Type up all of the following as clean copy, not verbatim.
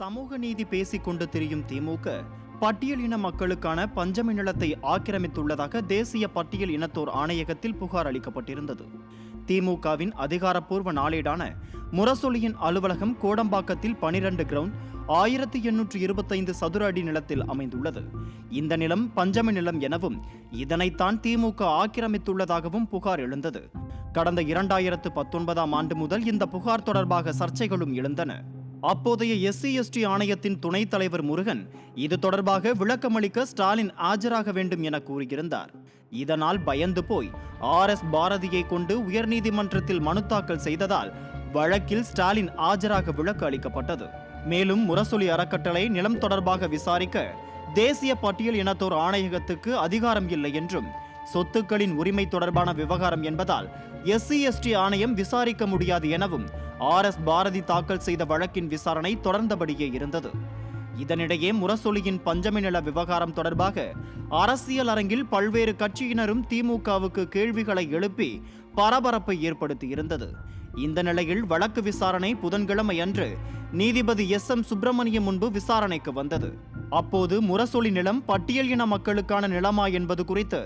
சமூக நீதி பேசிக்கொண்டு திரியும் திமுக பட்டியல் இன மக்களுக்கான பஞ்சமி நிலத்தை ஆக்கிரமித்துள்ளதாக தேசிய பட்டியல் இனத்தோர் ஆணையகத்தில் புகார் அளிக்கப்பட்டிருந்தது. திமுகவின் அதிகாரப்பூர்வ நாளேடான முரசொலியின் அலுவலகம் கோடம்பாக்கத்தில் 12 கிரவுண்ட் 1825 சதுர அடி நிலத்தில் அமைந்துள்ளது. இந்த நிலம் பஞ்சமி நிலம் எனவும் இதனைத்தான் திமுக ஆக்கிரமித்துள்ளதாகவும் புகார் எழுந்தது. கடந்த 2019ஆம் ஆண்டு முதல் இந்த புகார் தொடர்பாக சர்ச்சைகளும் எழுந்தன. அப்போதைய SC/ST ஆணையத்தின் துணைத் தலைவர் முருகன் இது தொடர்பாக விளக்கமளிக்க ஸ்டாலின் ஆஜராக வேண்டும் என கூறியிருந்தார். இதனால் பயந்து போய் RS பாரதியை கொண்டு உயர்நீதிமன்றத்தில் மனு தாக்கல் செய்ததால் வழக்கில் ஸ்டாலின் ஆஜராக விலக்கு அளிக்கப்பட்டது. மேலும் முரசொலி அறக்கட்டளை நிலம் தொடர்பாக விசாரிக்க தேசிய பட்டியல் இனத்தோர் ஆணையகத்துக்கு அதிகாரம் இல்லை என்றும், சொத்துக்களின் உரிமை தொடர்பான விவகாரம் என்பதால் SC/ST ஆணையம் விசாரிக்க முடியாது எனவும் RS பாரதி தாக்கல் செய்த வழக்கின் விசாரணை தொடர்ந்தபடியே இருந்தது. இதனிடையே முரசொலியின் பஞ்சமி நில விவகாரம் தொடர்பாக அரசியல் அரங்கில் பல்வேறு கட்சியினரும் திமுகவுக்கு கேள்விகளை எழுப்பி பரபரப்பை ஏற்படுத்தியிருந்தது. இந்த நிலையில் வழக்கு விசாரணை புதன்கிழமை அன்று நீதிபதி SM சுப்பிரமணியம் முன்பு விசாரணைக்கு வந்தது. அப்போது முரசொலி நிலம் பட்டியல் இன மக்களுக்கான நிலமா என்பது குறித்து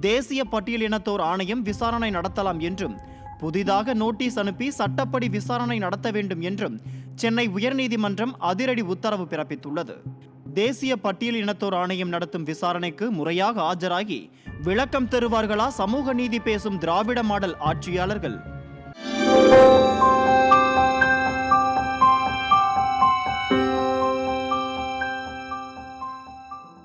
தேசிய பட்டியல் இனத்தோர் ஆணையம் விசாரணை நடத்தலாம் என்றும், புதிதாக நோட்டீஸ் அனுப்பி சட்டப்படி விசாரணை நடத்த வேண்டும் என்றும் சென்னை உயர்நீதிமன்றம் அதிரடி உத்தரவு பிறப்பித்துள்ளது. தேசிய பட்டியல் இனத்தோர் ஆணையம் நடத்தும் விசாரணைக்கு முறையாக ஆஜராகி விளக்கம் தருவார்களா சமூக நீதி பேசும் திராவிட மாடல் ஆட்சியாளர்கள்?